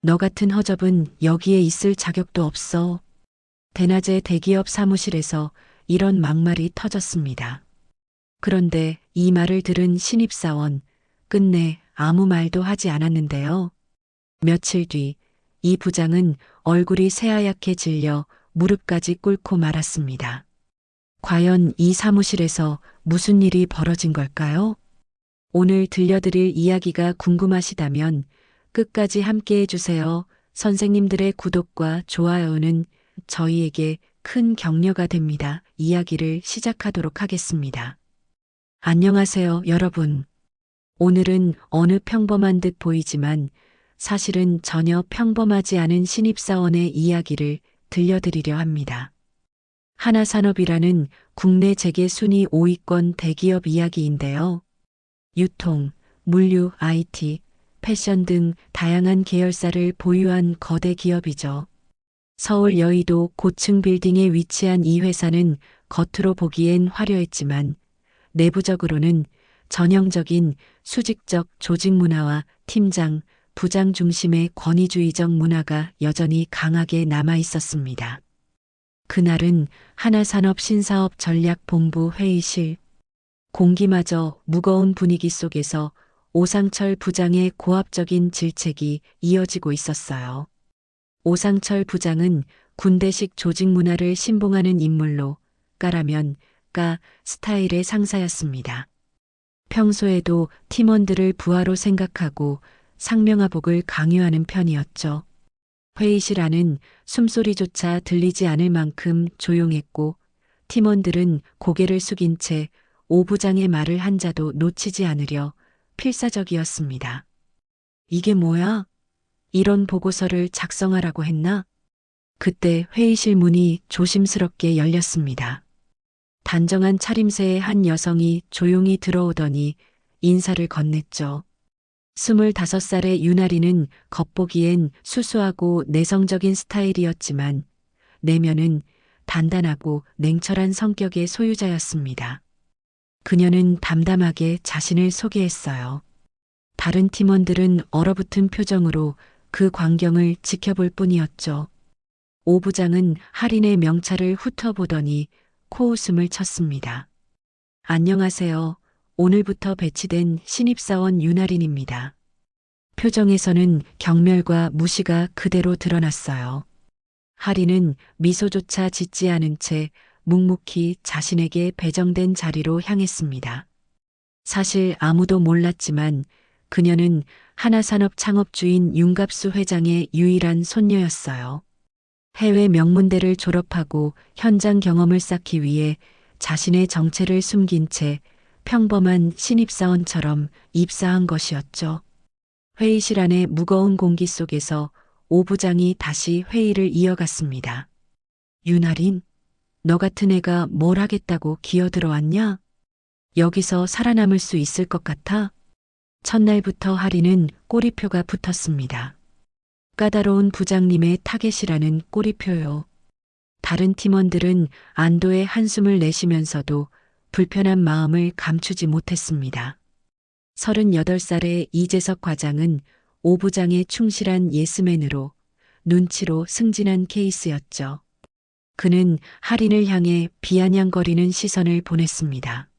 너 같은 허접은 여기에 있을 자격도 없어. 대낮에 대기업 사무실에서 이런 막말이 터졌습니다. 그런데 이 말을 들은 신입사원, 끝내 아무 말도 하지 않았는데요. 며칠 뒤, 이 부장은 얼굴이 새하얗게 질려 무릎까지 꿇고 말았습니다. 과연 이 사무실에서 무슨 일이 벌어진 걸까요? 오늘 들려드릴 이야기가 궁금하시다면 끝까지 함께 해주세요. 선생님들의 구독과 좋아요는 저희에게 큰 격려가 됩니다. 이야기를 시작하도록 하겠습니다. 안녕하세요, 여러분. 오늘은 어느 평범한 듯 보이지만 사실은 전혀 평범하지 않은 신입사원의 이야기를 들려드리려 합니다. 하나산업이라는 국내 재계 순위 5위권 대기업 이야기인데요. 유통, 물류, IT, 패션 등 다양한 계열사를 보유한 거대 기업이죠. 서울 여의도 고층 빌딩에 위치한 이 회사는 겉으로 보기엔 화려했지만 내부적으로는 전형적인 수직적 조직 문화와 팀장, 부장 중심의 권위주의적 문화가 여전히 강하게 남아 있었습니다. 그날은 하나산업 신사업 전략본부 회의실, 공기마저 무거운 분위기 속에서 오상철 부장의 고압적인 질책이 이어지고 있었어요. 오상철 부장은 군대식 조직 문화를 신봉하는 인물로 까라면 까 스타일의 상사였습니다. 평소에도 팀원들을 부하로 생각하고 상명하복을 강요하는 편이었죠. 회의실 안은 숨소리조차 들리지 않을 만큼 조용했고 팀원들은 고개를 숙인 채 오 부장의 말을 한 자도 놓치지 않으려 필사적이었습니다. 이게 뭐야? 이런 보고서를 작성하라고 했나? 그때 회의실 문이 조심스럽게 열렸습니다. 단정한 차림새의 한 여성이 조용히 들어오더니 인사를 건넸죠. 25살의 유나리는 겉보기엔 수수하고 내성적인 스타일이었지만 내면은 단단하고 냉철한 성격의 소유자였습니다. 그녀는 담담하게 자신을 소개했어요. 다른 팀원들은 얼어붙은 표정으로 그 광경을 지켜볼 뿐이었죠. 오 부장은 할인의 명찰을 훑어보더니 코웃음을 쳤습니다. 안녕하세요. 오늘부터 배치된 신입사원 윤아린입니다. 표정에서는 경멸과 무시가 그대로 드러났어요. 할인은 미소조차 짓지 않은 채 묵묵히 자신에게 배정된 자리로 향했습니다. 사실 아무도 몰랐지만 그녀는 하나산업 창업주인 윤갑수 회장의 유일한 손녀였어요. 해외 명문대를 졸업하고 현장 경험을 쌓기 위해 자신의 정체를 숨긴 채 평범한 신입사원처럼 입사한 것이었죠. 회의실 안의 무거운 공기 속에서 오 부장이 다시 회의를 이어갔습니다. 윤아린, 너 같은 애가 뭘 하겠다고 기어들어왔냐? 여기서 살아남을 수 있을 것 같아? 첫날부터 할인은 꼬리표가 붙었습니다. 까다로운 부장님의 타겟이라는 꼬리표요. 다른 팀원들은 안도의 한숨을 내쉬면서도 불편한 마음을 감추지 못했습니다. 38살의 이재석 과장은 오 부장의 충실한 예스맨으로 눈치로 승진한 케이스였죠. 그는 할인을 향해 비아냥거리는 시선을 보냈습니다.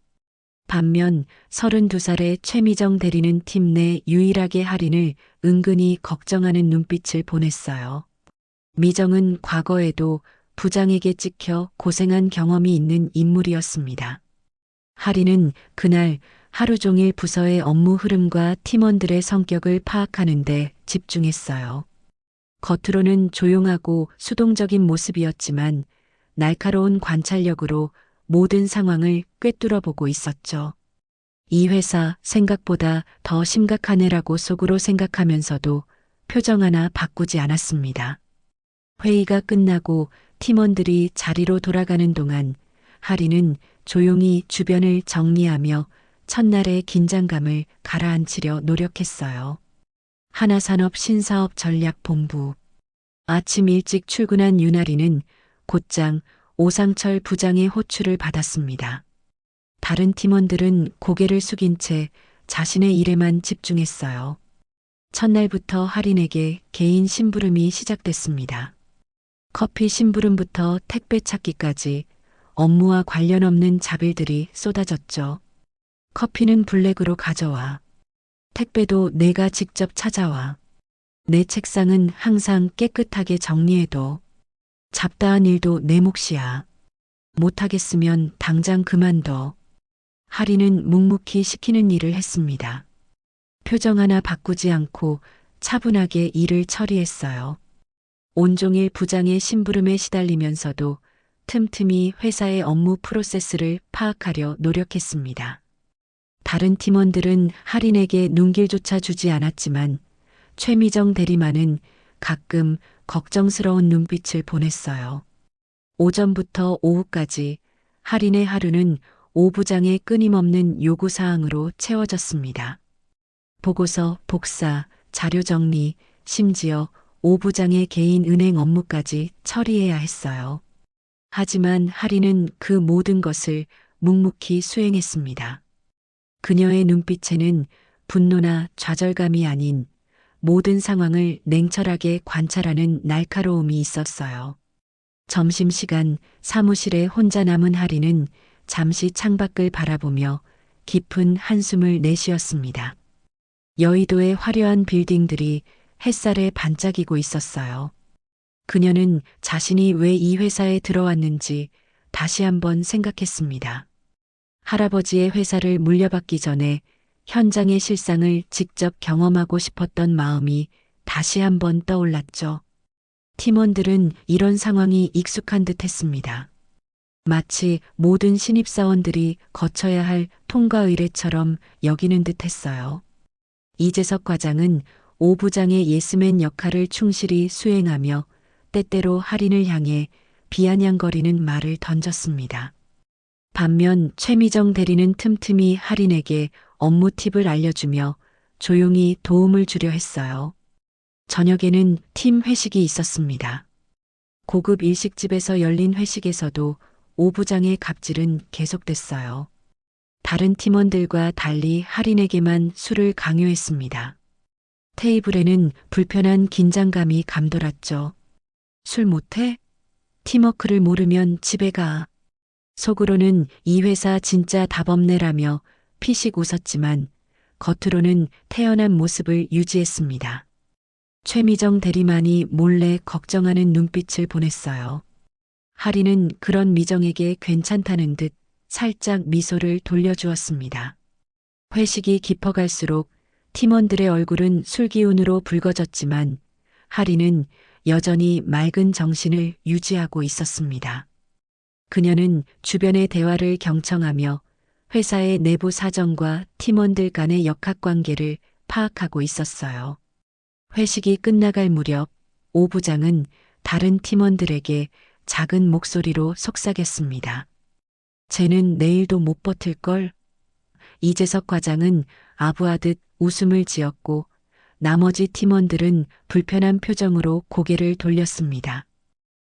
반면 32살의 최미정 대리는 팀 내 유일하게 할인을 은근히 걱정하는 눈빛을 보냈어요. 미정은 과거에도 부장에게 찍혀 고생한 경험이 있는 인물이었습니다. 할인은 그날 하루 종일 부서의 업무 흐름과 팀원들의 성격을 파악하는 데 집중했어요. 겉으로는 조용하고 수동적인 모습이었지만 날카로운 관찰력으로 모든 상황을 꿰뚫어 보고 있었죠. 이 회사 생각보다 더 심각한 애라고 속으로 생각하면서도 표정 하나 바꾸지 않았습니다. 회의가 끝나고 팀원들이 자리로 돌아가는 동안 할인은 조용히 주변을 정리하며 첫날의 긴장감을 가라앉히려 노력했어요. 하나산업 신사업 전략본부. 아침 일찍 출근한 윤아리는 곧장 오상철 부장의 호출을 받았습니다. 다른 팀원들은 고개를 숙인 채 자신의 일에만 집중했어요. 첫날부터 할인에게 개인 심부름이 시작됐습니다. 커피 심부름부터 택배 찾기까지 업무와 관련 없는 자bil들이 쏟아졌죠. 커피는 블랙으로 가져와. 택배도 내가 직접 찾아와. 내 책상은 항상 깨끗하게 정리해둬. 잡다한 일도 내 몫이야. 못하겠으면 당장 그만둬. 할인은 묵묵히 시키는 일을 했습니다. 표정 하나 바꾸지 않고 차분하게 일을 처리했어요. 온종일 부장의 심부름에 시달리면서도 틈틈이 회사의 업무 프로세스를 파악하려 노력했습니다. 다른 팀원들은 할인에게 눈길조차 주지 않았지만 최미정 대리만은 가끔 걱정스러운 눈빛을 보냈어요. 오전부터 오후까지 할인의 하루는 오 부장의 끊임없는 요구사항으로 채워졌습니다. 보고서, 복사, 자료 정리, 심지어 오 부장의 개인 은행 업무까지 처리해야 했어요. 하지만 할인은 그 모든 것을 묵묵히 수행했습니다. 그녀의 눈빛에는 분노나 좌절감이 아닌 모든 상황을 냉철하게 관찰하는 날카로움이 있었어요. 점심시간 사무실에 혼자 남은 할인은 잠시 창밖을 바라보며 깊은 한숨을 내쉬었습니다. 여의도의 화려한 빌딩들이 햇살에 반짝이고 있었어요. 그녀는 자신이 왜 이 회사에 들어왔는지 다시 한번 생각했습니다. 할아버지의 회사를 물려받기 전에 현장의 실상을 직접 경험하고 싶었던 마음이 다시 한번 떠올랐죠. 팀원들은 이런 상황이 익숙한 듯 했습니다. 마치 모든 신입사원들이 거쳐야 할 통과 의례처럼 여기는 듯 했어요. 이재석 과장은 오 부장의 예스맨 역할을 충실히 수행하며 때때로 할인을 향해 비아냥거리는 말을 던졌습니다. 반면 최미정 대리는 틈틈이 할인에게 업무 팁을 알려주며 조용히 도움을 주려 했어요. 저녁에는 팀 회식이 있었습니다. 고급 일식집에서 열린 회식에서도 오 부장의 갑질은 계속됐어요. 다른 팀원들과 달리 할인에게만 술을 강요했습니다. 테이블에는 불편한 긴장감이 감돌았죠. 술 못해? 팀워크를 모르면 집에 가. 속으로는 이 회사 진짜 답없네라며 피식 웃었지만 겉으로는 태연한 모습을 유지했습니다. 최미정 대리만이 몰래 걱정하는 눈빛을 보냈어요. 할인은 그런 미정에게 괜찮다는 듯 살짝 미소를 돌려주었습니다. 회식이 깊어갈수록 팀원들의 얼굴은 술기운으로 붉어졌지만 할인은 여전히 맑은 정신을 유지하고 있었습니다. 그녀는 주변의 대화를 경청하며 회사의 내부 사정과 팀원들 간의 역학관계를 파악하고 있었어요. 회식이 끝나갈 무렵 오 부장은 다른 팀원들에게 작은 목소리로 속삭였습니다. 쟤는 내일도 못 버틸걸? 이재석 과장은 아부하듯 웃음을 지었고 나머지 팀원들은 불편한 표정으로 고개를 돌렸습니다.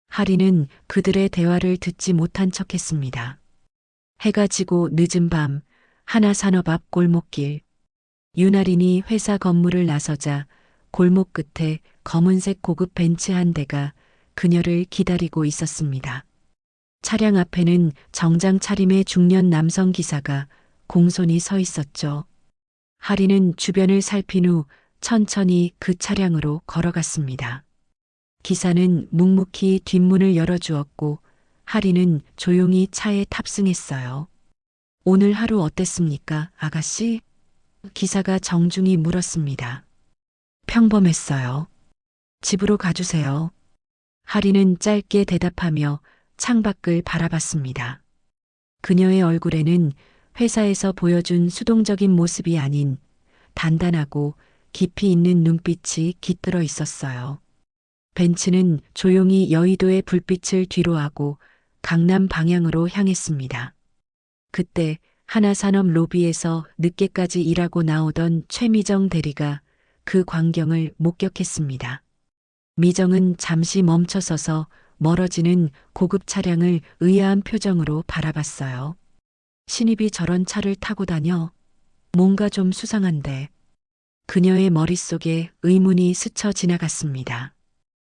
할인은 그들의 대화를 듣지 못한 척했습니다. 해가 지고 늦은 밤 하나산업 앞 골목길. 윤할인이 회사 건물을 나서자 골목 끝에 검은색 고급 벤츠 한 대가 그녀를 기다리고 있었습니다. 차량 앞에는 정장 차림의 중년 남성 기사가 공손히 서 있었죠. 할인은 주변을 살핀 후 천천히 그 차량으로 걸어갔습니다. 기사는 묵묵히 뒷문을 열어주었고 할인은 조용히 차에 탑승했어요. 오늘 하루 어땠습니까, 아가씨? 기사가 정중히 물었습니다. 평범했어요. 집으로 가주세요. 할인은 짧게 대답하며 창밖을 바라봤습니다. 그녀의 얼굴에는 회사에서 보여준 수동적인 모습이 아닌 단단하고 깊이 있는 눈빛이 깃들어 있었어요. 벤츠는 조용히 여의도의 불빛을 뒤로하고 강남 방향으로 향했습니다. 그때 하나산업 로비에서 늦게까지 일하고 나오던 최미정 대리가 그 광경을 목격했습니다. 미정은 잠시 멈춰서서 멀어지는 고급 차량을 의아한 표정으로 바라봤어요. 신입이 저런 차를 타고 다녀? 뭔가 좀 수상한데. 그녀의 머릿속에 의문이 스쳐 지나갔습니다.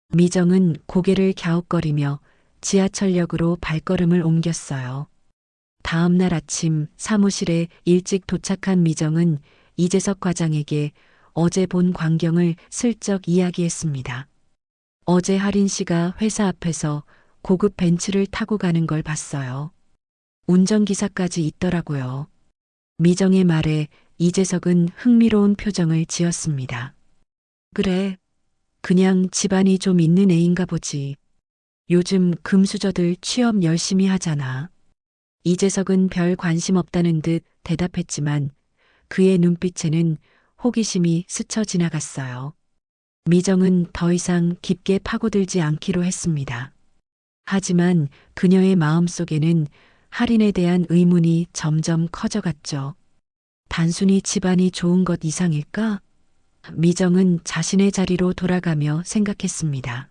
미정은 고개를 갸웃거리며 지하철역으로 발걸음을 옮겼어요. 다음 날 아침 사무실에 일찍 도착한 미정은 이재석 과장에게 어제 본 광경을 슬쩍 이야기했습니다. 어제 할인 씨가 회사 앞에서 고급 벤츠를 타고 가는 걸 봤어요. 운전기사까지 있더라고요. 미정의 말에 이재석은 흥미로운 표정을 지었습니다. 그래, 그냥 집안이 좀 있는 애인가 보지. 요즘 금수저들 취업 열심히 하잖아. 이재석은 별 관심 없다는 듯 대답했지만 그의 눈빛에는 호기심이 스쳐 지나갔어요. 미정은 더 이상 깊게 파고들지 않기로 했습니다. 하지만 그녀의 마음속에는 할인에 대한 의문이 점점 커져갔죠. 단순히 집안이 좋은 것 이상일까? 미정은 자신의 자리로 돌아가며 생각했습니다.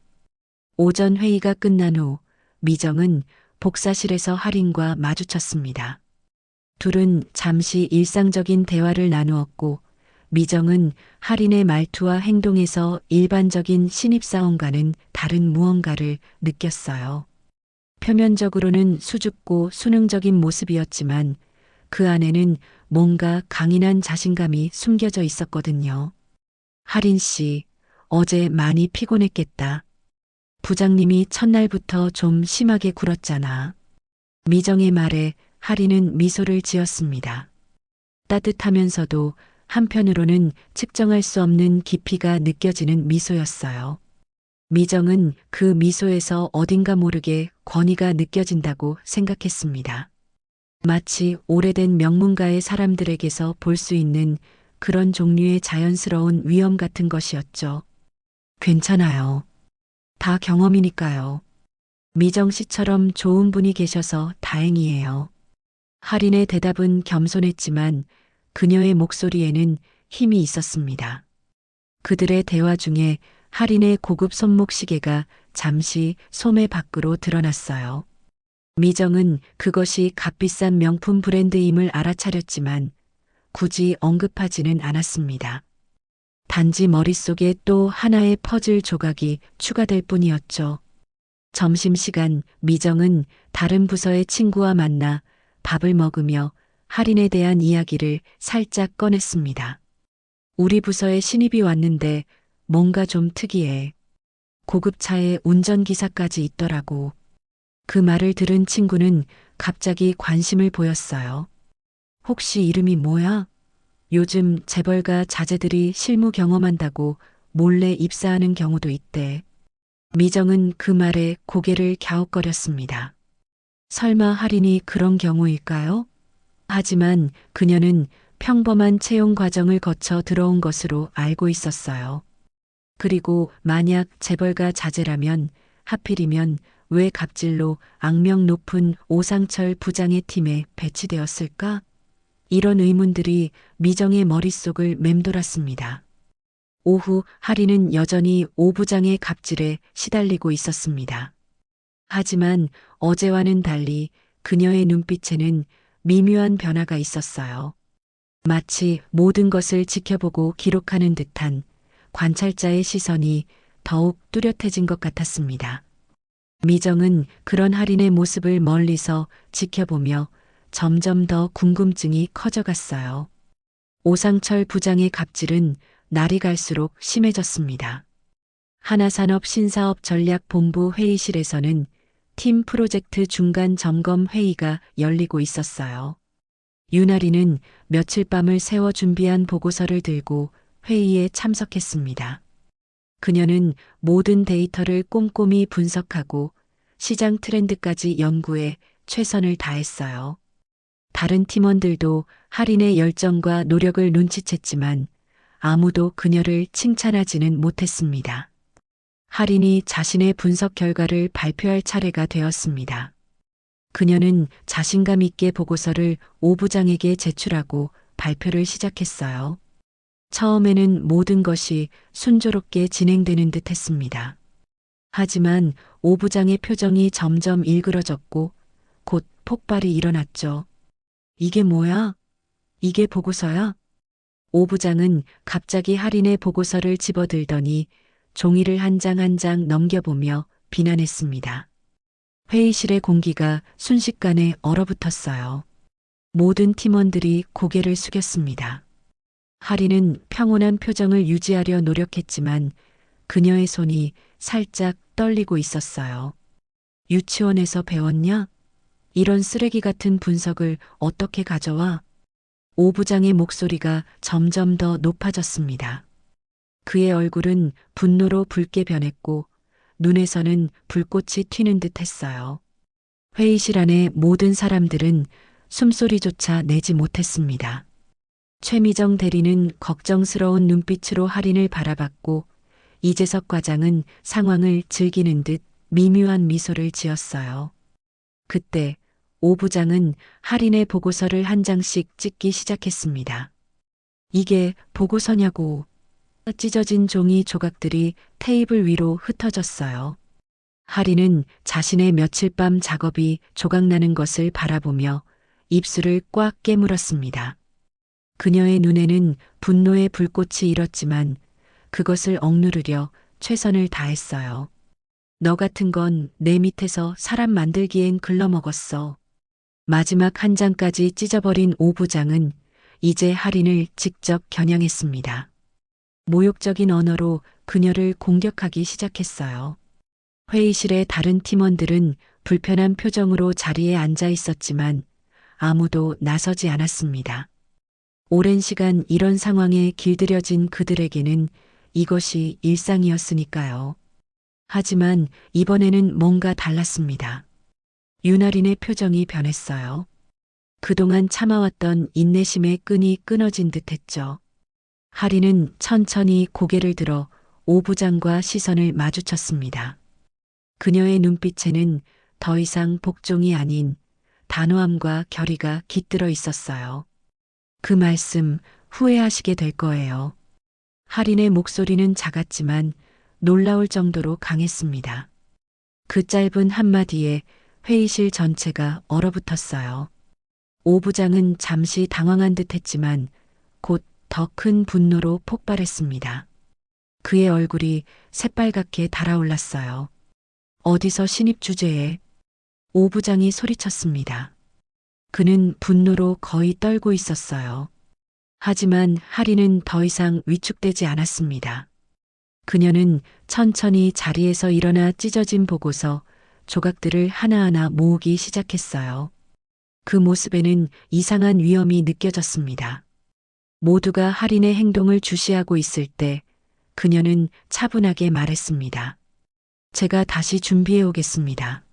오전 회의가 끝난 후 미정은 복사실에서 할인과 마주쳤습니다. 둘은 잠시 일상적인 대화를 나누었고 미정은 할인의 말투와 행동에서 일반적인 신입사원과는 다른 무언가를 느꼈어요. 표면적으로는 수줍고 수능적인 모습이었지만 그 안에는 뭔가 강인한 자신감이 숨겨져 있었거든요. 할인 씨, 어제 많이 피곤했겠다. 부장님이 첫날부터 좀 심하게 굴었잖아. 미정의 말에 할인은 미소를 지었습니다. 따뜻하면서도 한편으로는 측정할 수 없는 깊이가 느껴지는 미소였어요. 미정은 그 미소에서 어딘가 모르게 권위가 느껴진다고 생각했습니다. 마치 오래된 명문가의 사람들에게서 볼 수 있는 그런 종류의 자연스러운 위험 같은 것이었죠. 괜찮아요. 다 경험이니까요. 미정 씨처럼 좋은 분이 계셔서 다행이에요. 할인의 대답은 겸손했지만 그녀의 목소리에는 힘이 있었습니다. 그들의 대화 중에 할인의 고급 손목 시계가 잠시 소매 밖으로 드러났어요. 미정은 그것이 값비싼 명품 브랜드임을 알아차렸지만 굳이 언급하지는 않았습니다. 단지 머릿속에 또 하나의 퍼즐 조각이 추가될 뿐이었죠. 점심시간 미정은 다른 부서의 친구와 만나 밥을 먹으며 할인에 대한 이야기를 살짝 꺼냈습니다. 우리 부서에 신입이 왔는데 뭔가 좀 특이해. 고급차에 운전기사까지 있더라고. 그 말을 들은 친구는 갑자기 관심을 보였어요. 혹시 이름이 뭐야? 요즘 재벌가 자제들이 실무 경험한다고 몰래 입사하는 경우도 있대. 미정은 그 말에 고개를 갸웃거렸습니다. 설마 할인이 그런 경우일까요? 하지만 그녀는 평범한 채용 과정을 거쳐 들어온 것으로 알고 있었어요. 그리고 만약 재벌가 자제라면 하필이면 왜 갑질로 악명 높은 오상철 부장의 팀에 배치되었을까? 이런 의문들이 미정의 머릿속을 맴돌았습니다. 오후 할인은 여전히 오 부장의 갑질에 시달리고 있었습니다. 하지만 어제와는 달리 그녀의 눈빛에는 미묘한 변화가 있었어요. 마치 모든 것을 지켜보고 기록하는 듯한 관찰자의 시선이 더욱 뚜렷해진 것 같았습니다. 미정은 그런 할인의 모습을 멀리서 지켜보며 점점 더 궁금증이 커져갔어요. 오상철 부장의 갑질은 날이 갈수록 심해졌습니다. 하나산업 신사업 전략본부 회의실에서는 팀 프로젝트 중간 점검 회의가 열리고 있었어요. 윤아리는 며칠 밤을 새워 준비한 보고서를 들고 회의에 참석했습니다. 그녀는 모든 데이터를 꼼꼼히 분석하고 시장 트렌드까지 연구해 최선을 다했어요. 다른 팀원들도 할인의 열정과 노력을 눈치챘지만 아무도 그녀를 칭찬하지는 못했습니다. 할인이 자신의 분석 결과를 발표할 차례가 되었습니다. 그녀는 자신감 있게 보고서를 오 부장에게 제출하고 발표를 시작했어요. 처음에는 모든 것이 순조롭게 진행되는 듯 했습니다. 하지만 오 부장의 표정이 점점 일그러졌고 곧 폭발이 일어났죠. 이게 뭐야? 이게 보고서야? 오 부장은 갑자기 할인의 보고서를 집어들더니 종이를 한 장 한 장 넘겨보며 비난했습니다. 회의실의 공기가 순식간에 얼어붙었어요. 모든 팀원들이 고개를 숙였습니다. 할인은 평온한 표정을 유지하려 노력했지만 그녀의 손이 살짝 떨리고 있었어요. 유치원에서 배웠냐? 이런 쓰레기 같은 분석을 어떻게 가져와? 오 부장의 목소리가 점점 더 높아졌습니다. 그의 얼굴은 분노로 붉게 변했고 눈에서는 불꽃이 튀는 듯 했어요. 회의실 안의 모든 사람들은 숨소리조차 내지 못했습니다. 최미정 대리는 걱정스러운 눈빛으로 할인을 바라봤고 이재석 과장은 상황을 즐기는 듯 미묘한 미소를 지었어요. 그때 오 부장은 할인의 보고서를 한 장씩 찍기 시작했습니다. 이게 보고서냐고. 찢어진 종이 조각들이 테이블 위로 흩어졌어요. 할인은 자신의 며칠 밤 작업이 조각나는 것을 바라보며 입술을 꽉 깨물었습니다. 그녀의 눈에는 분노의 불꽃이 일었지만 그것을 억누르려 최선을 다했어요. 너 같은 건 내 밑에서 사람 만들기엔 글러먹었어. 마지막 한 장까지 찢어버린 오 부장은 이제 할인을 직접 겨냥했습니다. 모욕적인 언어로 그녀를 공격하기 시작했어요. 회의실의 다른 팀원들은 불편한 표정으로 자리에 앉아 있었지만 아무도 나서지 않았습니다. 오랜 시간 이런 상황에 길들여진 그들에게는 이것이 일상이었으니까요. 하지만 이번에는 뭔가 달랐습니다. 윤아린의 표정이 변했어요. 그동안 참아왔던 인내심의 끈이 끊어진 듯했죠. 할인은 천천히 고개를 들어 오 부장과 시선을 마주쳤습니다. 그녀의 눈빛에는 더 이상 복종이 아닌 단호함과 결의가 깃들어 있었어요. 그 말씀 후회하시게 될 거예요. 할인의 목소리는 작았지만 놀라울 정도로 강했습니다. 그 짧은 한마디에 회의실 전체가 얼어붙었어요. 오 부장은 잠시 당황한 듯 했지만 곧 더 큰 분노로 폭발했습니다. 그의 얼굴이 새빨갛게 달아올랐어요. 어디서 신입 주제에? 오 부장이 소리쳤습니다. 그는 분노로 거의 떨고 있었어요. 하지만 할인은 더 이상 위축되지 않았습니다. 그녀는 천천히 자리에서 일어나 찢어진 보고서 조각들을 하나하나 모으기 시작했어요. 그 모습에는 이상한 위험이 느껴졌습니다. 모두가 할인의 행동을 주시하고 있을 때 그녀는 차분하게 말했습니다. 제가 다시 준비해 오겠습니다.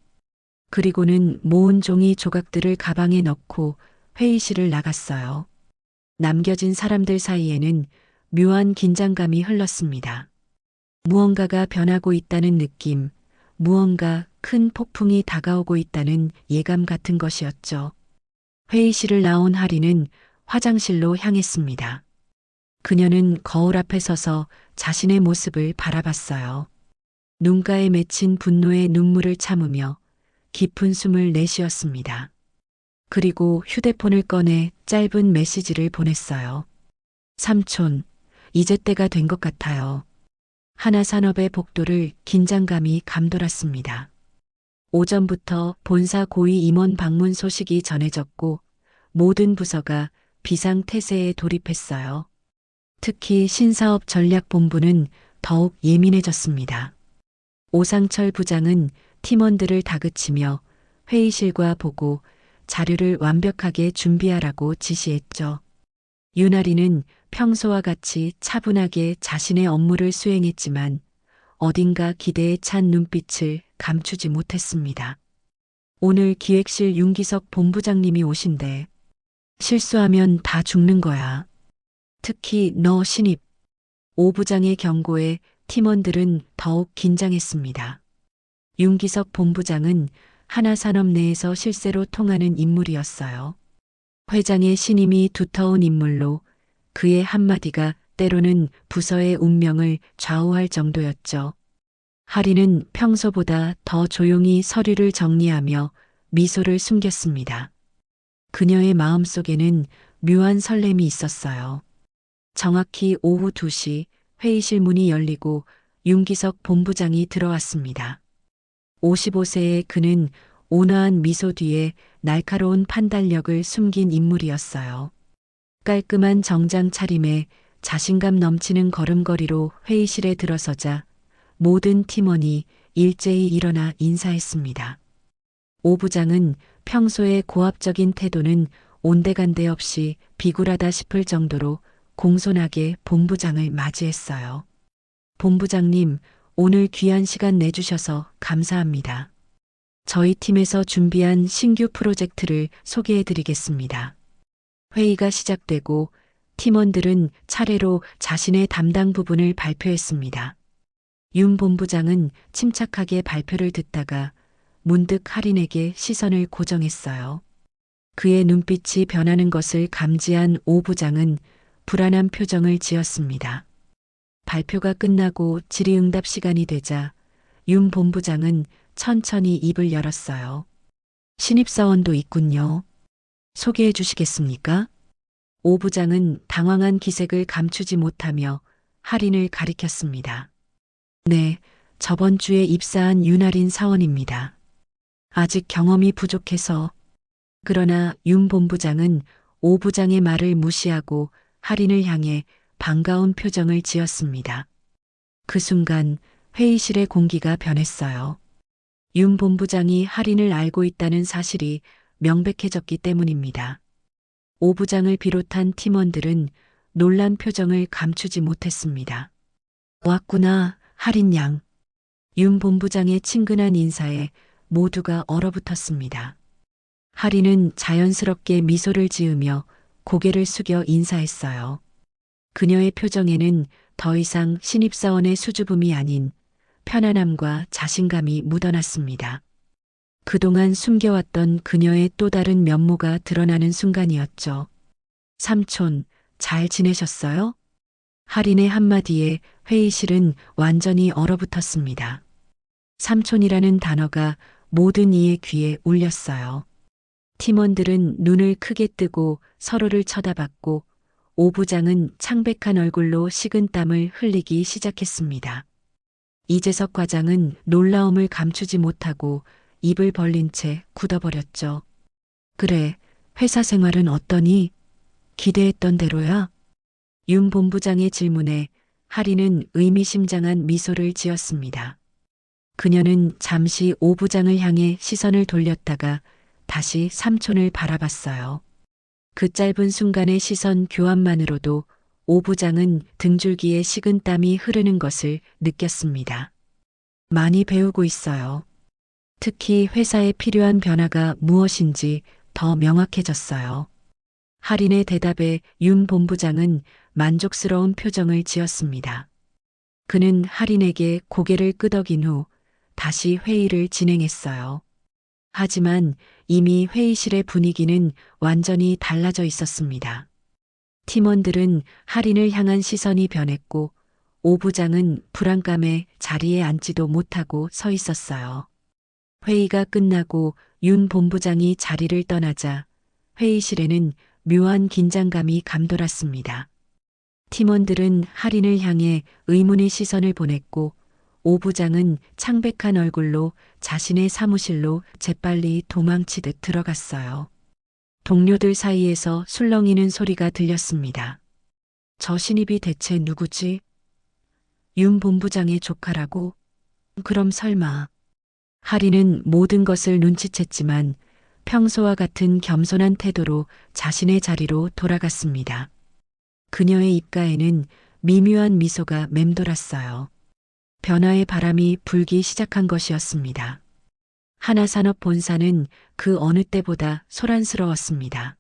그리고는 모은 종이 조각들을 가방에 넣고 회의실을 나갔어요. 남겨진 사람들 사이에는 묘한 긴장감이 흘렀습니다. 무언가가 변하고 있다는 느낌, 무언가 큰 폭풍이 다가오고 있다는 예감 같은 것이었죠. 회의실을 나온 할인은 화장실로 향했습니다. 그녀는 거울 앞에 서서 자신의 모습을 바라봤어요. 눈가에 맺힌 분노의 눈물을 참으며 깊은 숨을 내쉬었습니다. 그리고 휴대폰을 꺼내 짧은 메시지를 보냈어요. 삼촌, 이제 때가 된 것 같아요. 하나산업의 복도를 긴장감이 감돌았습니다. 오전부터 본사 고위 임원 방문 소식이 전해졌고 모든 부서가 비상태세에 돌입했어요. 특히 신사업 전략본부는 더욱 예민해졌습니다. 오상철 부장은 팀원들을 다그치며 회의실과 보고 자료를 완벽하게 준비하라고 지시했죠. 윤아리는 평소와 같이 차분하게 자신의 업무를 수행했지만 어딘가 기대에 찬 눈빛을 감추지 못했습니다. 오늘 기획실 윤기석 본부장님이 오신대. 실수하면 다 죽는 거야. 특히 너 신입. 오 부장의 경고에 팀원들은 더욱 긴장했습니다. 윤기석 본부장은 하나산업 내에서 실세로 통하는 인물이었어요. 회장의 신임이 두터운 인물로 그의 한마디가 때로는 부서의 운명을 좌우할 정도였죠. 할인은 평소보다 더 조용히 서류를 정리하며 미소를 숨겼습니다. 그녀의 마음속에는 묘한 설렘이 있었어요. 정확히 오후 2시 회의실 문이 열리고 윤기석 본부장이 들어왔습니다. 55세의 그는 온화한 미소 뒤에 날카로운 판단력을 숨긴 인물이었어요. 깔끔한 정장 차림에 자신감 넘치는 걸음걸이로 회의실에 들어서자 모든 팀원이 일제히 일어나 인사했습니다. 오 부장은 평소의 고압적인 태도는 온데간데 없이 비굴하다 싶을 정도로 공손하게 본부장을 맞이했어요. 본부장님, 오늘 귀한 시간 내주셔서 감사합니다. 저희 팀에서 준비한 신규 프로젝트를 소개해 드리겠습니다. 회의가 시작되고 팀원들은 차례로 자신의 담당 부분을 발표했습니다. 윤 본부장은 침착하게 발표를 듣다가 문득 할인에게 시선을 고정했어요. 그의 눈빛이 변하는 것을 감지한 오 부장은 불안한 표정을 지었습니다. 발표가 끝나고 질의응답 시간이 되자 윤 본부장은 천천히 입을 열었어요. 신입사원도 있군요. 소개해 주시겠습니까? 오 부장은 당황한 기색을 감추지 못하며 할인을 가리켰습니다. 네, 저번 주에 입사한 윤할인 사원입니다. 아직 경험이 부족해서. 그러나 윤 본부장은 오 부장의 말을 무시하고 할인을 향해 반가운 표정을 지었습니다. 그 순간 회의실의 공기가 변했어요. 윤 본부장이 할인을 알고 있다는 사실이 명백해졌기 때문입니다. 오 부장을 비롯한 팀원들은 놀란 표정을 감추지 못했습니다. 왔구나, 할인 양. 윤 본부장의 친근한 인사에 모두가 얼어붙었습니다. 할인은 자연스럽게 미소를 지으며 고개를 숙여 인사했어요. 그녀의 표정에는 더 이상 신입사원의 수줍음이 아닌 편안함과 자신감이 묻어났습니다. 그동안 숨겨왔던 그녀의 또 다른 면모가 드러나는 순간이었죠. 삼촌, 잘 지내셨어요? 할인의 한마디에 회의실은 완전히 얼어붙었습니다. 삼촌이라는 단어가 모든 이의 귀에 울렸어요. 팀원들은 눈을 크게 뜨고 서로를 쳐다봤고 오 부장은 창백한 얼굴로 식은땀을 흘리기 시작했습니다. 이재석 과장은 놀라움을 감추지 못하고 입을 벌린 채 굳어버렸죠. 그래, 회사 생활은 어떠니? 기대했던 대로야? 윤 본부장의 질문에 할인은 의미심장한 미소를 지었습니다. 그녀는 잠시 오 부장을 향해 시선을 돌렸다가 다시 삼촌을 바라봤어요. 그 짧은 순간의 시선 교환만으로도 오 부장은 등줄기에 식은땀이 흐르는 것을 느꼈습니다. 많이 배우고 있어요. 특히 회사에 필요한 변화가 무엇인지 더 명확해졌어요. 할인의 대답에 윤 본부장은 만족스러운 표정을 지었습니다. 그는 할인에게 고개를 끄덕인 후 다시 회의를 진행했어요. 하지만 이미 회의실의 분위기는 완전히 달라져 있었습니다. 팀원들은 할인을 향한 시선이 변했고 오 부장은 불안감에 자리에 앉지도 못하고 서 있었어요. 회의가 끝나고 윤 본부장이 자리를 떠나자 회의실에는 묘한 긴장감이 감돌았습니다. 팀원들은 할인을 향해 의문의 시선을 보냈고 오 부장은 창백한 얼굴로 자신의 사무실로 재빨리 도망치듯 들어갔어요. 동료들 사이에서 술렁이는 소리가 들렸습니다. 저 신입이 대체 누구지? 윤 본부장의 조카라고? 그럼 설마. 할인은 모든 것을 눈치챘지만 평소와 같은 겸손한 태도로 자신의 자리로 돌아갔습니다. 그녀의 입가에는 미묘한 미소가 맴돌았어요. 변화의 바람이 불기 시작한 것이었습니다. 하나산업 본사는 그 어느 때보다 소란스러웠습니다.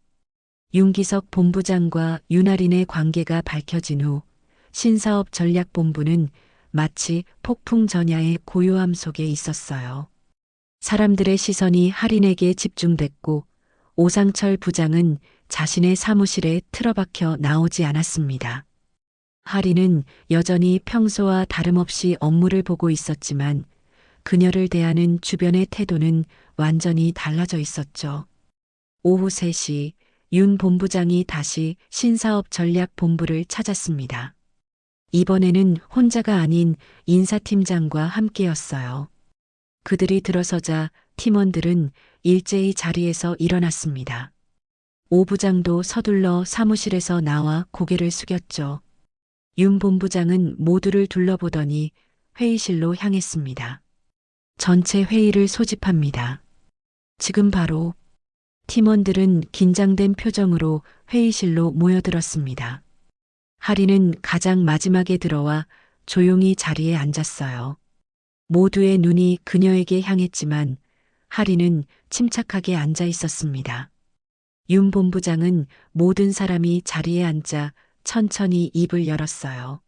윤기석 본부장과 윤할인의 관계가 밝혀진 후 신사업 전략본부는 마치 폭풍 전야의 고요함 속에 있었어요. 사람들의 시선이 할인에게 집중됐고 오상철 부장은 자신의 사무실에 틀어박혀 나오지 않았습니다. 할인은 여전히 평소와 다름없이 업무를 보고 있었지만 그녀를 대하는 주변의 태도는 완전히 달라져 있었죠. 오후 3시 윤 본부장이 다시 신사업전략본부를 찾았습니다. 이번에는 혼자가 아닌 인사팀장과 함께였어요. 그들이 들어서자 팀원들은 일제히 자리에서 일어났습니다. 오 부장도 서둘러 사무실에서 나와 고개를 숙였죠. 윤 본부장은 모두를 둘러보더니 회의실로 향했습니다. 전체 회의를 소집합니다. 지금 바로. 팀원들은 긴장된 표정으로 회의실로 모여들었습니다. 하리는 가장 마지막에 들어와 조용히 자리에 앉았어요. 모두의 눈이 그녀에게 향했지만 하리는 침착하게 앉아 있었습니다. 윤 본부장은 모든 사람이 자리에 앉자 천천히 입을 열었어요.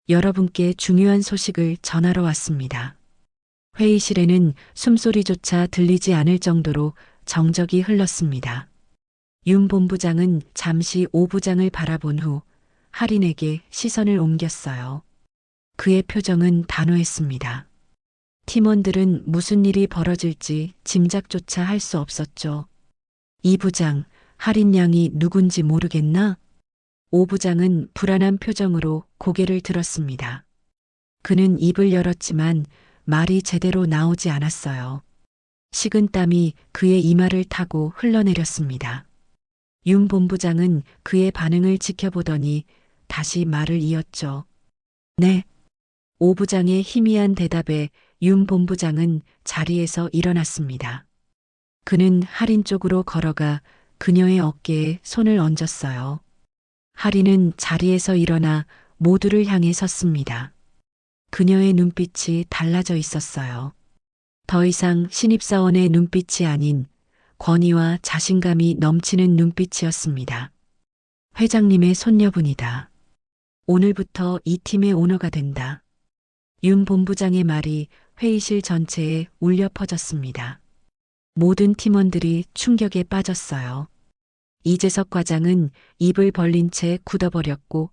여러분께 중요한 소식을 전하러 왔습니다. 회의실에는 숨소리조차 들리지 않을 정도로 정적이 흘렀습니다. 윤 본부장은 잠시 오 부장을 바라본 후 하린에게 시선을 옮겼어요. 그의 표정은 단호했습니다. 팀원들은 무슨 일이 벌어질지 짐작조차 할 수 없었죠. 이 부장, 하린 양이 누군지 모르겠나? 오 부장은 불안한 표정으로 고개를 들었습니다. 그는 입을 열었지만 말이 제대로 나오지 않았어요. 식은땀이 그의 이마를 타고 흘러내렸습니다. 윤 본부장은 그의 반응을 지켜보더니 다시 말을 이었죠. 네. 오 부장의 희미한 대답에 윤 본부장은 자리에서 일어났습니다. 그는 하린 쪽으로 걸어가 그녀의 어깨에 손을 얹었어요. 하린은 자리에서 일어나 모두를 향해 섰습니다. 그녀의 눈빛이 달라져 있었어요. 더 이상 신입사원의 눈빛이 아닌 권위와 자신감이 넘치는 눈빛이었습니다. 회장님의 손녀분이다. 오늘부터 이 팀의 오너가 된다. 윤 본부장의 말이 회의실 전체에 울려 퍼졌습니다. 모든 팀원들이 충격에 빠졌어요. 이재석 과장은 입을 벌린 채 굳어버렸고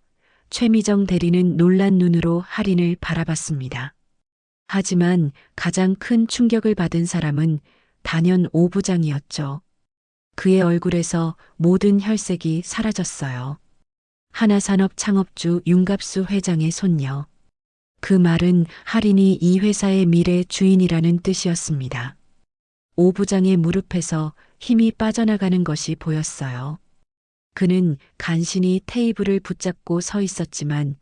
최미정 대리는 놀란 눈으로 하린을 바라봤습니다. 하지만 가장 큰 충격을 받은 사람은 단연 오 부장이었죠. 그의 얼굴에서 모든 혈색이 사라졌어요. 하나산업 창업주 윤갑수 회장의 손녀. 그 말은 하린이 이 회사의 미래 주인이라는 뜻이었습니다. 오 부장의 무릎에서 힘이 빠져나가는 것이 보였어요. 그는 간신히 테이블을 붙잡고 서 있었지만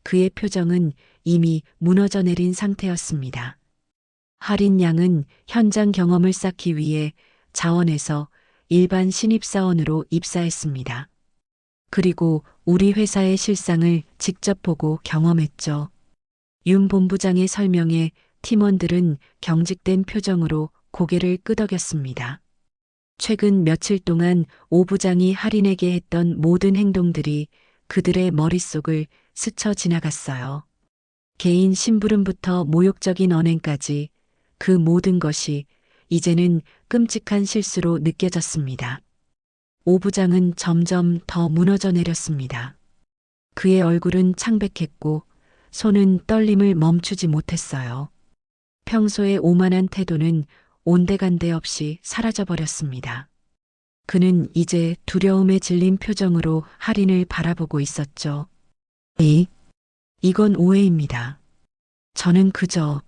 그의 표정은 이미 무너져 내린 상태였습니다. 하린 양은 현장 경험을 쌓기 위해 자원에서 일반 신입사원으로 입사했습니다. 그리고 우리 회사의 실상을 직접 보고 경험했죠. 윤 본부장의 설명에 팀원들은 경직된 표정으로 고개를 끄덕였습니다. 최근 며칠 동안 오 부장이 하린에게 했던 모든 행동들이 그들의 머릿속을 스쳐 지나갔어요. 개인 심부름부터 모욕적인 언행까지 그 모든 것이 이제는 끔찍한 실수로 느껴졌습니다. 오 부장은 점점 더 무너져 내렸습니다. 그의 얼굴은 창백했고 손은 떨림을 멈추지 못했어요. 평소의 오만한 태도는 온데간데 없이 사라져버렸습니다. 그는 이제 두려움에 질린 표정으로 하린을 바라보고 있었죠. 이건 오해입니다. 저는 그저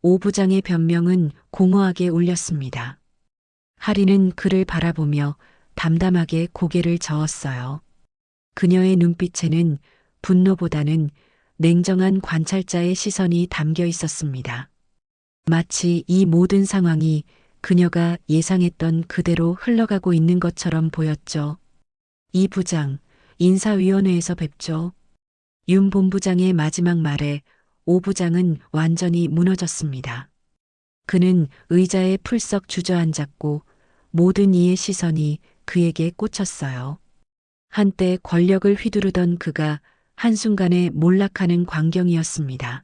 오 부장의 변명은 공허하게 울렸습니다. 하린은 그를 바라보며 담담하게 고개를 저었어요. 그녀의 눈빛에는 분노보다는 냉정한 관찰자의 시선이 담겨 있었습니다. 마치 이 모든 상황이 그녀가 예상했던 그대로 흘러가고 있는 것처럼 보였죠. 이 부장, 인사위원회에서 뵙죠. 윤 본부장의 마지막 말에 오 부장은 완전히 무너졌습니다. 그는 의자에 풀썩 주저앉았고 모든 이의 시선이 그에게 꽂혔어요. 한때 권력을 휘두르던 그가 한순간에 몰락하는 광경이었습니다.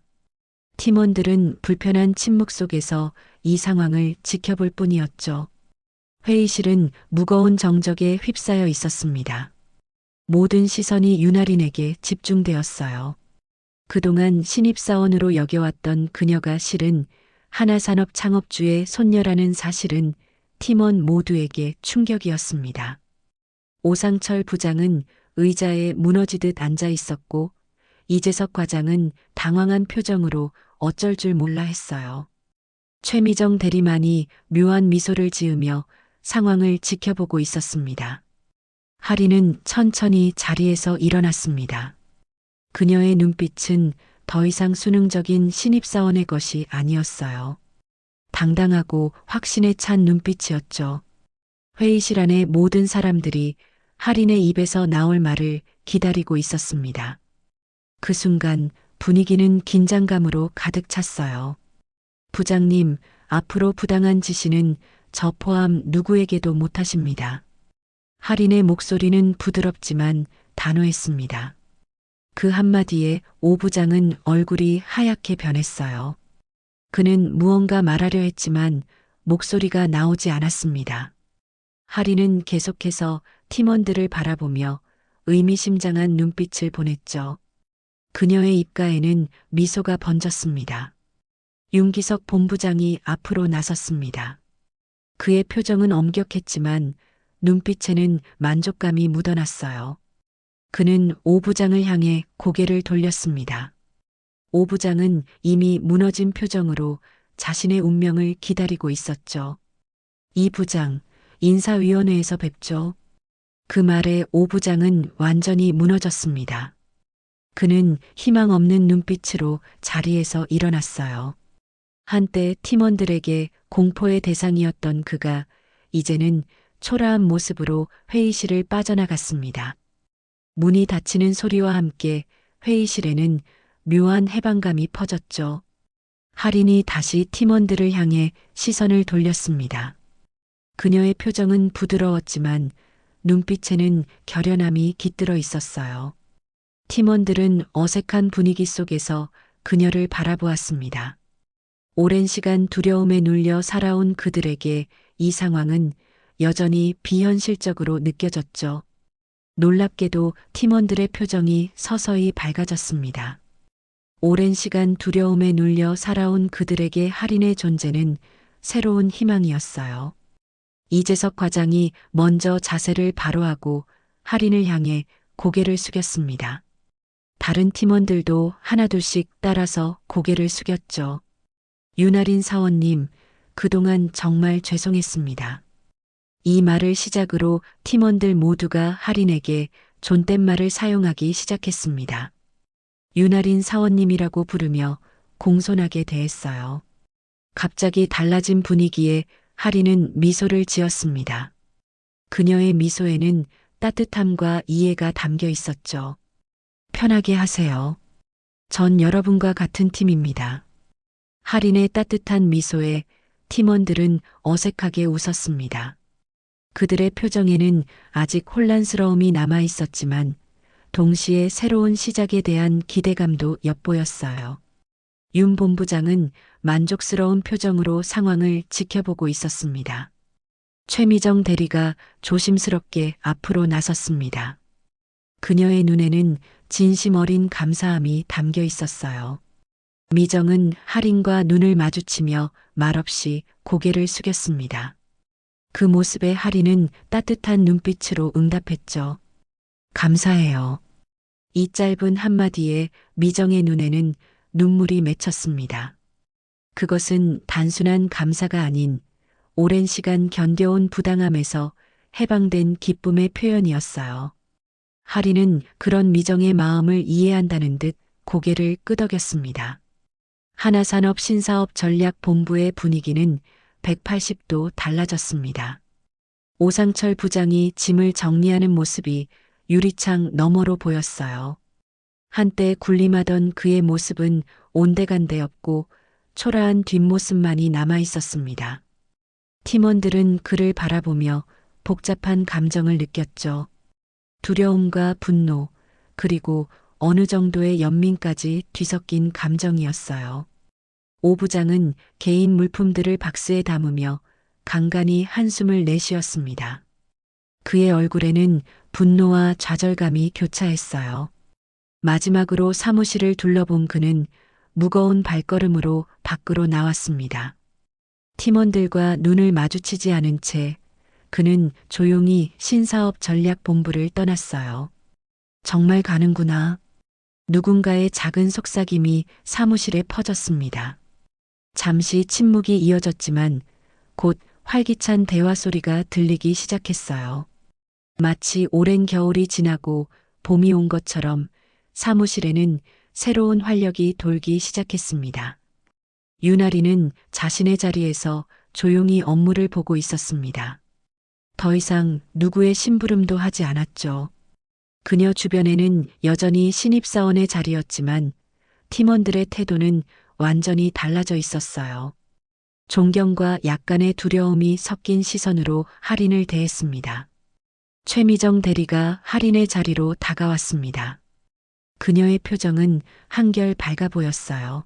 팀원들은 불편한 침묵 속에서 이 상황을 지켜볼 뿐이었죠. 회의실은 무거운 정적에 휩싸여 있었습니다. 모든 시선이 윤아린에게 집중되었어요. 그동안 신입사원으로 여겨왔던 그녀가 실은 하나산업 창업주의 손녀라는 사실은 팀원 모두에게 충격이었습니다. 오상철 부장은 의자에 무너지듯 앉아 있었고 이재석 과장은 당황한 표정으로 어쩔 줄 몰라 했어요. 최미정 대리만이 묘한 미소를 지으며 상황을 지켜보고 있었습니다. 하리는 천천히 자리에서 일어났습니다. 그녀의 눈빛은 더 이상 수능적인 신입사원의 것이 아니었어요. 당당하고 확신에 찬 눈빛이었죠. 회의실 안의 모든 사람들이 할인의 입에서 나올 말을 기다리고 있었습니다. 그 순간 분위기는 긴장감으로 가득 찼어요. 부장님, 앞으로 부당한 지시는 저 포함 누구에게도 못하십니다. 할인의 목소리는 부드럽지만 단호했습니다. 그 한마디에 오 부장은 얼굴이 하얗게 변했어요. 그는 무언가 말하려 했지만 목소리가 나오지 않았습니다. 할인은 계속해서 팀원들을 바라보며 의미심장한 눈빛을 보냈죠. 그녀의 입가에는 미소가 번졌습니다. 윤기석 본부장이 앞으로 나섰습니다. 그의 표정은 엄격했지만 눈빛에는 만족감이 묻어났어요. 그는 오 부장을 향해 고개를 돌렸습니다. 오 부장은 이미 무너진 표정으로 자신의 운명을 기다리고 있었죠. 이 부장, 인사위원회에서 뵙죠. 그 말에 오 부장은 완전히 무너졌습니다. 그는 희망 없는 눈빛으로 자리에서 일어났어요. 한때 팀원들에게 공포의 대상이었던 그가 이제는 초라한 모습으로 회의실을 빠져나갔습니다. 문이 닫히는 소리와 함께 회의실에는 묘한 해방감이 퍼졌죠. 할인이 다시 팀원들을 향해 시선을 돌렸습니다. 그녀의 표정은 부드러웠지만 눈빛에는 결연함이 깃들어 있었어요. 팀원들은 어색한 분위기 속에서 그녀를 바라보았습니다. 오랜 시간 두려움에 눌려 살아온 그들에게 이 상황은 여전히 비현실적으로 느껴졌죠. 놀랍게도 팀원들의 표정이 서서히 밝아졌습니다. 오랜 시간 두려움에 눌려 살아온 그들에게 할인의 존재는 새로운 희망이었어요. 이재석 과장이 먼저 자세를 바로하고 할인을 향해 고개를 숙였습니다. 다른 팀원들도 하나둘씩 따라서 고개를 숙였죠. 윤아린 사원님, 그동안 정말 죄송했습니다. 이 말을 시작으로 팀원들 모두가 할인에게 존댓말을 사용하기 시작했습니다. 윤아린 사원님이라고 부르며 공손하게 대했어요. 갑자기 달라진 분위기에 할인은 미소를 지었습니다. 그녀의 미소에는 따뜻함과 이해가 담겨 있었죠. 편하게 하세요. 전 여러분과 같은 팀입니다. 할인의 따뜻한 미소에 팀원들은 어색하게 웃었습니다. 그들의 표정에는 아직 혼란스러움이 남아 있었지만 동시에 새로운 시작에 대한 기대감도 엿보였어요. 윤 본부장은 만족스러운 표정으로 상황을 지켜보고 있었습니다. 최미정 대리가 조심스럽게 앞으로 나섰습니다. 그녀의 눈에는 진심 어린 감사함이 담겨 있었어요. 미정은 할인과 눈을 마주치며 말없이 고개를 숙였습니다. 그 모습에 할인은 따뜻한 눈빛으로 응답했죠. 감사해요. 이 짧은 한마디에 미정의 눈에는 눈물이 맺혔습니다. 그것은 단순한 감사가 아닌 오랜 시간 견뎌온 부당함에서 해방된 기쁨의 표현이었어요. 할인은 그런 미정의 마음을 이해한다는 듯 고개를 끄덕였습니다. 하나산업 신사업 전략본부의 분위기는 180도 달라졌습니다. 오상철 부장이 짐을 정리하는 모습이 유리창 너머로 보였어요. 한때 군림하던 그의 모습은 온데간데 없고 초라한 뒷모습만이 남아 있었습니다. 팀원들은 그를 바라보며 복잡한 감정을 느꼈죠. 두려움과 분노, 그리고 어느 정도의 연민까지 뒤섞인 감정이었어요. 오 부장은 개인 물품들을 박스에 담으며 간간히 한숨을 내쉬었습니다. 그의 얼굴에는 분노와 좌절감이 교차했어요. 마지막으로 사무실을 둘러본 그는 무거운 발걸음으로 밖으로 나왔습니다. 팀원들과 눈을 마주치지 않은 채 그는 조용히 신사업 전략본부를 떠났어요. 정말 가는구나. 누군가의 작은 속삭임이 사무실에 퍼졌습니다. 잠시 침묵이 이어졌지만 곧 활기찬 대화 소리가 들리기 시작했어요. 마치 오랜 겨울이 지나고 봄이 온 것처럼 사무실에는 새로운 활력이 돌기 시작했습니다. 유나리는 자신의 자리에서 조용히 업무를 보고 있었습니다. 더 이상 누구의 심부름도 하지 않았죠. 그녀 주변에는 여전히 신입사원의 자리였지만 팀원들의 태도는 완전히 달라져 있었어요. 존경과 약간의 두려움이 섞인 시선으로 할인을 대했습니다. 최미정 대리가 할인의 자리로 다가왔습니다. 그녀의 표정은 한결 밝아 보였어요.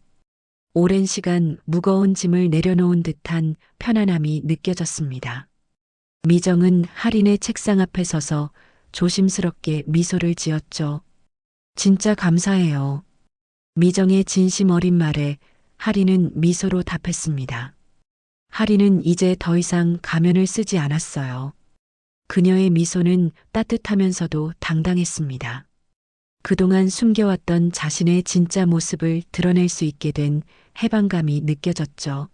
오랜 시간 무거운 짐을 내려놓은 듯한 편안함이 느껴졌습니다. 미정은 할인의 책상 앞에 서서 조심스럽게 미소를 지었죠. 진짜 감사해요. 미정의 진심 어린 말에 할인은 미소로 답했습니다. 할인은 이제 더 이상 가면을 쓰지 않았어요. 그녀의 미소는 따뜻하면서도 당당했습니다. 그동안 숨겨왔던 자신의 진짜 모습을 드러낼 수 있게 된 해방감이 느껴졌죠.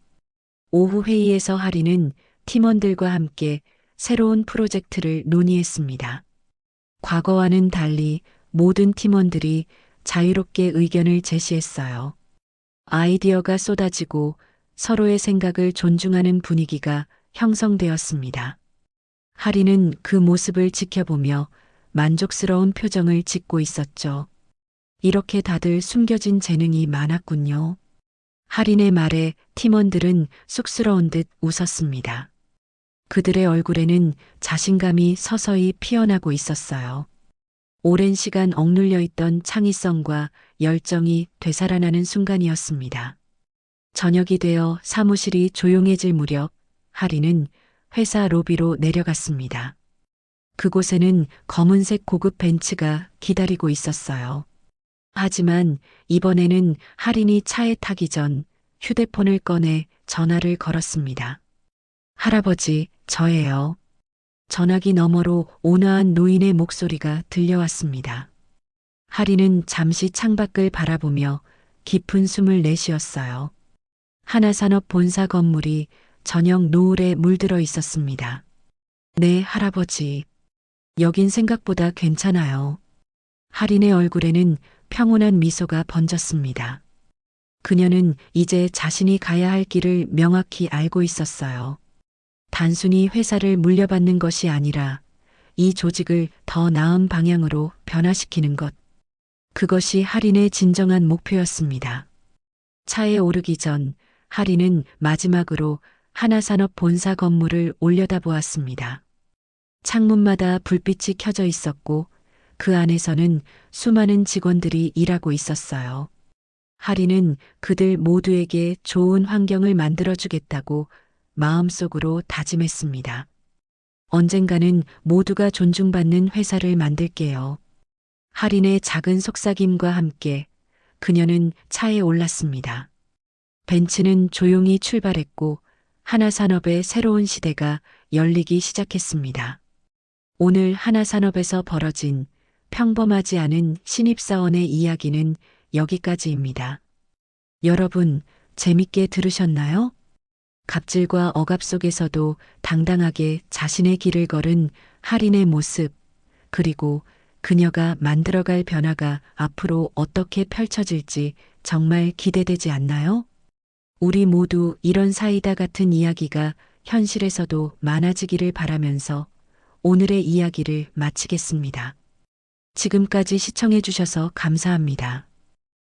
오후 회의에서 할인은 팀원들과 함께 새로운 프로젝트를 논의했습니다. 과거와는 달리 모든 팀원들이 자유롭게 의견을 제시했어요. 아이디어가 쏟아지고 서로의 생각을 존중하는 분위기가 형성되었습니다. 할인은 그 모습을 지켜보며 만족스러운 표정을 짓고 있었죠. 이렇게 다들 숨겨진 재능이 많았군요. 할인의 말에 팀원들은 쑥스러운 듯 웃었습니다. 그들의 얼굴에는 자신감이 서서히 피어나고 있었어요. 오랜 시간 억눌려 있던 창의성과 열정이 되살아나는 순간이었습니다. 저녁이 되어 사무실이 조용해질 무렵 할인은 회사 로비로 내려갔습니다. 그곳에는 검은색 고급 벤츠가 기다리고 있었어요. 하지만 이번에는 할인이 차에 타기 전 휴대폰을 꺼내 전화를 걸었습니다. 할아버지, 저예요. 전화기 너머로 온화한 노인의 목소리가 들려왔습니다. 할인은 잠시 창밖을 바라보며 깊은 숨을 내쉬었어요. 하나산업 본사 건물이 저녁 노을에 물들어 있었습니다. 네, 할아버지. 여긴 생각보다 괜찮아요. 할인의 얼굴에는 평온한 미소가 번졌습니다. 그녀는 이제 자신이 가야 할 길을 명확히 알고 있었어요. 단순히 회사를 물려받는 것이 아니라 이 조직을 더 나은 방향으로 변화시키는 것. 그것이 할인의 진정한 목표였습니다. 차에 오르기 전 할인은 마지막으로 하나산업 본사 건물을 올려다보았습니다. 창문마다 불빛이 켜져 있었고 그 안에서는 수많은 직원들이 일하고 있었어요. 할인은 그들 모두에게 좋은 환경을 만들어주겠다고 마음속으로 다짐했습니다. 언젠가는 모두가 존중받는 회사를 만들게요. 할인의 작은 속삭임과 함께 그녀는 차에 올랐습니다. 벤츠는 조용히 출발했고 하나산업의 새로운 시대가 열리기 시작했습니다. 오늘 하나산업에서 벌어진 평범하지 않은 신입사원의 이야기는 여기까지입니다. 여러분, 재밌게 들으셨나요? 갑질과 억압 속에서도 당당하게 자신의 길을 걸은 할인의 모습, 그리고 그녀가 만들어갈 변화가 앞으로 어떻게 펼쳐질지 정말 기대되지 않나요? 우리 모두 이런 사이다 같은 이야기가 현실에서도 많아지기를 바라면서 오늘의 이야기를 마치겠습니다. 지금까지 시청해 주셔서 감사합니다.